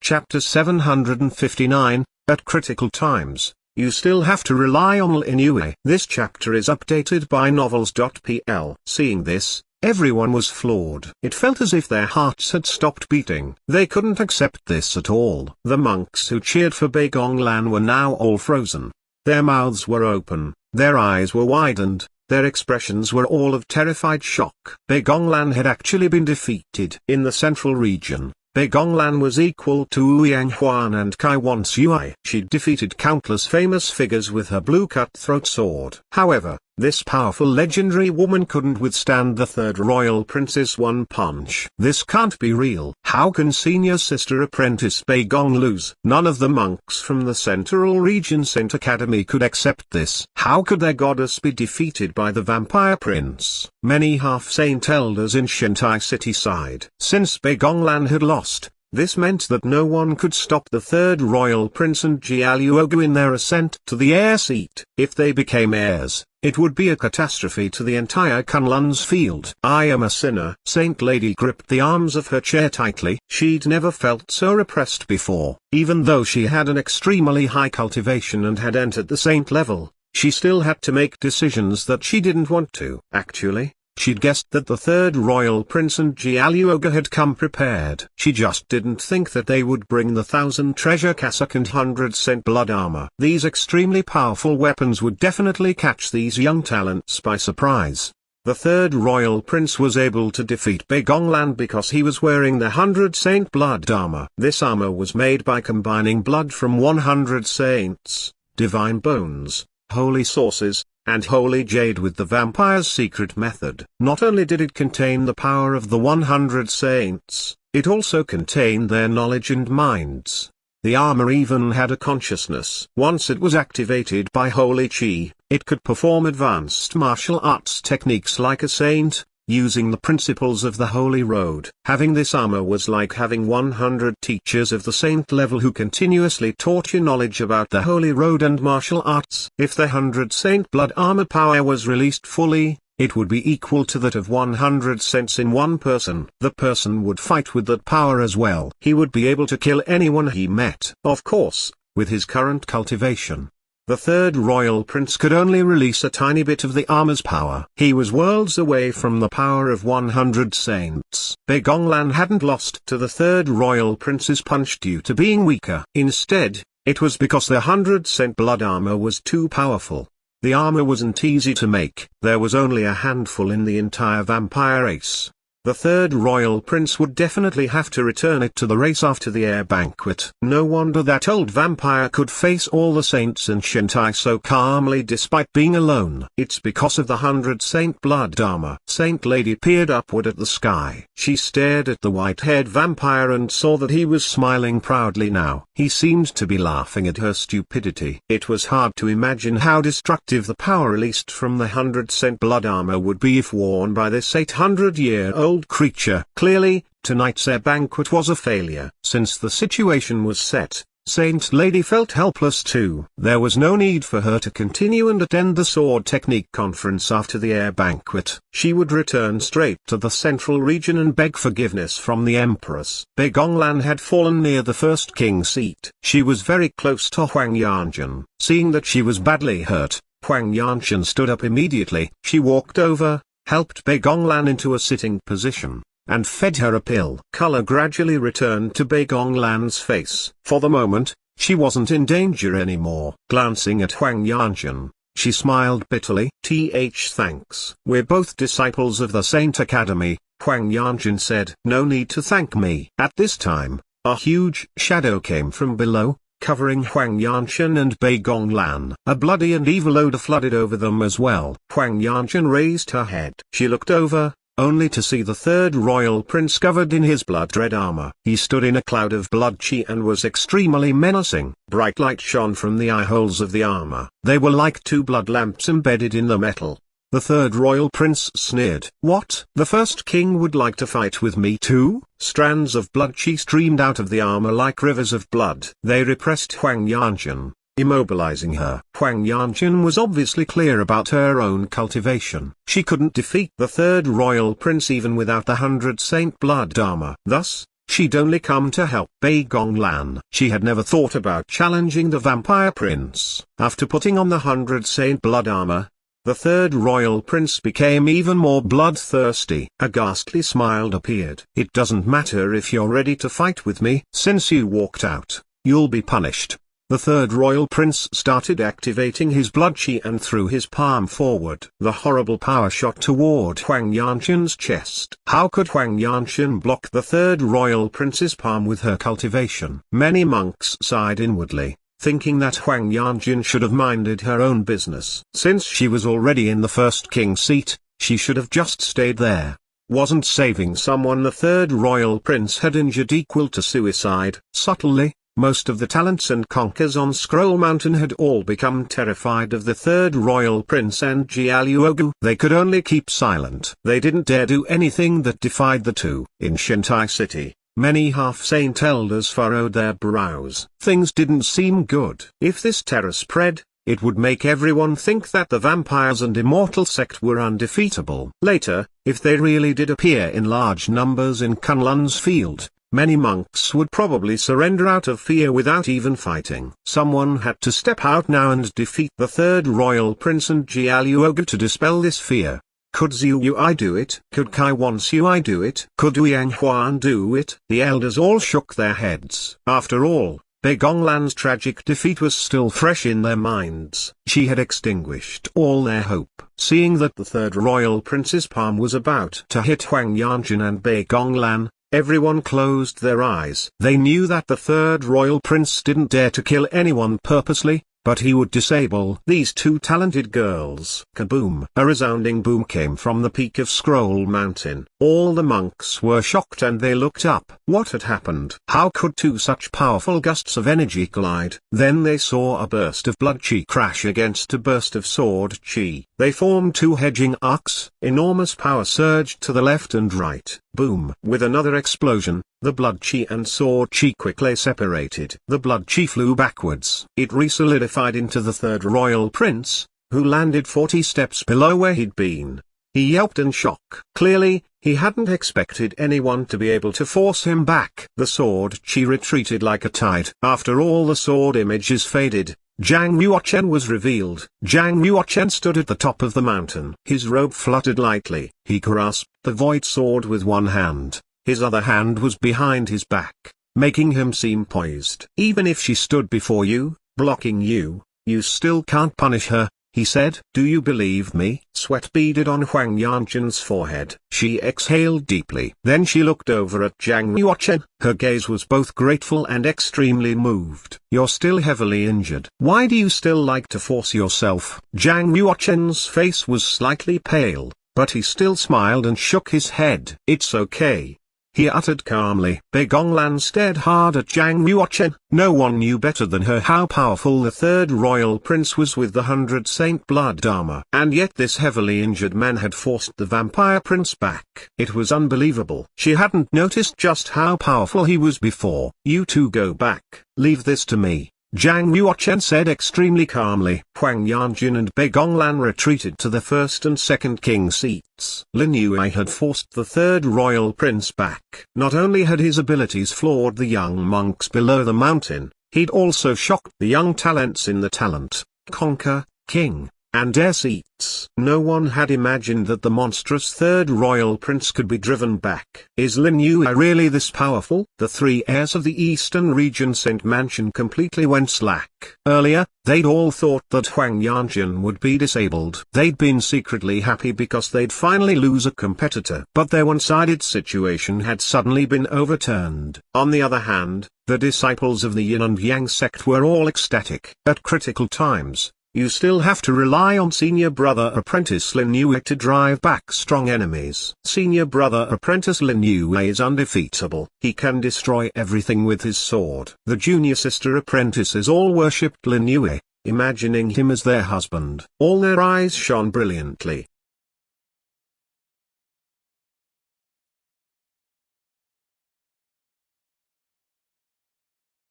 Chapter 759, At critical times, you still have to rely on Lin Yue. This chapter is updated by novels.pl. Seeing this, everyone was floored. It felt as if their hearts had stopped beating. They couldn't accept this at all. The monks who cheered for Bei Gonglan were now all frozen. Their mouths were open, their eyes were widened, their expressions were all of terrified shock. Bei Gonglan had actually been defeated. In the central region, Bei Gonglan was equal to Yang Huan and Kai Wan Sui. She'd defeated countless famous figures with her blue cutthroat sword. However, this powerful legendary woman couldn't withstand the third royal prince's one punch. This can't be real. How can senior sister apprentice Bei Gong lose? None of the monks from the Central Region Saint Academy could accept this. How could their goddess be defeated by the vampire prince? Many half-saint elders in Shantai City sighed. Since Bei Gonglan had lost, this meant that no one could stop the third royal prince and Jia Luogu in their ascent to the heir seat. If they became heirs, it would be a catastrophe to the entire Kunlun's field. I am a sinner. Saint Lady gripped the arms of her chair tightly. She'd never felt so repressed before. Even though she had an extremely high cultivation and had entered the saint level, she still had to make decisions that she didn't want to. Actually, she'd guessed that the third royal prince and Jia Luogu had come prepared. She just didn't think that they would bring the 1,000 treasure cassock and 100 cent blood armor. These extremely powerful weapons would definitely catch these young talents by surprise. The third royal prince was able to defeat Bei Gonglan because he was wearing the 100 saint blood armor. This armor was made by combining blood from 100 saints, divine bones, holy sources, and holy jade with the vampire's secret method. Not only did it contain the power of the 100 saints, it also contained their knowledge and minds. The armor even had a consciousness. Once it was activated by holy chi, it could perform advanced martial arts techniques like a saint, using the principles of the Holy Road. Having this armor was like having 100 teachers of the saint level who continuously taught you knowledge about the Holy Road and martial arts. If the 100 saint blood armor power was released fully, it would be equal to that of 100 saints in one person. The person would fight with that power as well. He would be able to kill anyone he met. Of course, with his current cultivation, the third royal prince could only release a tiny bit of the armor's power. He was worlds away from the power of 100 saints. Bei Gonglan hadn't lost to the third royal prince's punch due to being weaker. Instead, it was because the 100 cent blood armor was too powerful. The armor wasn't easy to make. There was only a handful in the entire vampire race. The third royal prince would definitely have to return it to the race after the heir banquet. No wonder that old vampire could face all the saints in Shantai so calmly despite being alone. It's because of the 100 saint blood armor. Saint Lady peered upward at the sky. She stared at the white-haired vampire and saw that he was smiling proudly now. He seemed to be laughing at her stupidity. It was hard to imagine how destructive the power released from the 100 cent blood armor would be if worn by this 800-year-old creature. Clearly, tonight's heir banquet was a failure. Since the situation was set, Saint Lady felt helpless too. There was no need for her to continue and attend the sword technique conference after the heir banquet. She would return straight to the central region and beg forgiveness from the empress. Bei Gonglan had fallen near the first king seat. She was very close to Huang Yanjun. Seeing that she was badly hurt, Huang Yanjun stood up immediately. She walked over, helped Bei Gonglan into a sitting position, and fed her a pill. Color gradually returned to Bei Gonglan's face. For the moment, she wasn't in danger anymore. Glancing at Huang Yanjun, she smiled bitterly. Thanks. We're both disciples of the Saint Academy, Huang Yanjun said. No need to thank me. At this time, a huge shadow came from below, covering Huang Yanjun and Bei Gonglan. A bloody and evil odor flooded over them as well. Huang Yanjun raised her head. She looked over, only to see the third royal prince covered in his blood-red armor. He stood in a cloud of blood chi and was extremely menacing. Bright light shone from the eye holes of the armor. They were like two blood lamps embedded in the metal. The third royal prince sneered. What? The first king would like to fight with me too? Strands of blood chi streamed out of the armor like rivers of blood. They repressed Huang Yanjun, immobilizing her. Huang Yanjun was obviously clear about her own cultivation. She couldn't defeat the third royal prince even without the 100 saint blood armor. Thus, she'd only come to help Bei Gonglan. She had never thought about challenging the vampire prince. After putting on the 100 Saint blood armor, the third royal prince became even more bloodthirsty. A ghastly smile appeared. "It doesn't matter if you're ready to fight with me. Since you walked out, you'll be punished." The third royal prince started activating his blood chi and threw his palm forward. The horrible power shot toward Huang Yanqin's chest. How could Huang Yanqin block the third royal prince's palm with her cultivation? Many monks sighed inwardly, thinking that Huang Yanqin should have minded her own business. Since she was already in the first king seat, she should have just stayed there. Wasn't saving someone the third royal prince had injured equal to suicide? Subtly, most of the talents and conkers on Scroll Mountain had all become terrified of the third royal prince and Jialuogu. They could only keep silent. They didn't dare do anything that defied the two. In Shentai City, many half-saint elders furrowed their brows. Things didn't seem good. If this terror spread, it would make everyone think that the vampires and immortal sect were undefeatable. Later, if they really did appear in large numbers in Kunlun's field, many monks would probably surrender out of fear without even fighting. Someone had to step out now and defeat the third royal prince and Jialuogu to dispel this fear. Could Zhu Yui do it? Could Kai Wan Sui do it? Could Yang Huan do it? The elders all shook their heads. After all, Bei Gonglan's tragic defeat was still fresh in their minds. She had extinguished all their hope. Seeing that the third royal prince's palm was about to hit Huang Yanqin and Bei Gonglan, everyone closed their eyes. They knew that the third royal prince didn't dare to kill anyone purposely, but he would disable these two talented girls. Kaboom! A resounding boom came from the peak of Scroll Mountain. All the monks were shocked and they looked up. What had happened? How could two such powerful gusts of energy collide? Then they saw a burst of blood chi crash against a burst of sword chi. They formed two hedging arcs. Enormous power surged to the left and right. Boom! With another explosion, the blood chi and sword chi quickly separated. The blood chi flew backwards. It re-solidified into the third royal prince, who landed 40 steps below where he'd been. He yelped in shock. Clearly, he hadn't expected anyone to be able to force him back. The sword chi retreated like a tide. After all the sword images faded, Zhang Yuochen was revealed. Zhang Yuochen stood at the top of the mountain. His robe fluttered lightly. He grasped the void sword with one hand. His other hand was behind his back, making him seem poised. "Even if she stood before you, blocking you, you still can't punish her," he said. "Do you believe me?" Sweat beaded on Huang Yanqin's forehead. She exhaled deeply. Then she looked over at Zhang Yuochen. Her gaze was both grateful and extremely moved. "You're still heavily injured. Why do you still like to force yourself?" Zhang Yuochen's face was slightly pale, but he still smiled and shook his head. "It's okay," he uttered calmly. Bei Gonglan stared hard at Zhang Yuochen. No one knew better than her how powerful the third royal prince was with the 100 Saint blood armor. And yet this heavily injured man had forced the vampire prince back. It was unbelievable. She hadn't noticed just how powerful he was before. "You two go back. Leave this to me," Zhang Yuochen said extremely calmly. Huang Yanqin and Bei Gonglan retreated to the first and second king seats. Lin Yue had forced the third royal prince back. Not only had his abilities floored the young monks below the mountain, he'd also shocked the young talents in the talent, conquer, king, and heir seats. No one had imagined that the monstrous third royal prince could be driven back. Is Lin Yue really this powerful? The three heirs of the Eastern Region Saint Mansion completely went slack. Earlier, they'd all thought that Huang Yanqin would be disabled. They'd been secretly happy because they'd finally lose a competitor. But their one-sided situation had suddenly been overturned. On the other hand, the disciples of the Yin and Yang sect were all ecstatic. At critical times, you still have to rely on senior brother apprentice Lin Yue to drive back strong enemies. Senior brother apprentice Lin Yue is undefeatable. He can destroy everything with his sword. The junior sister apprentices all worshipped Lin Yue, imagining him as their husband. All their eyes shone brilliantly.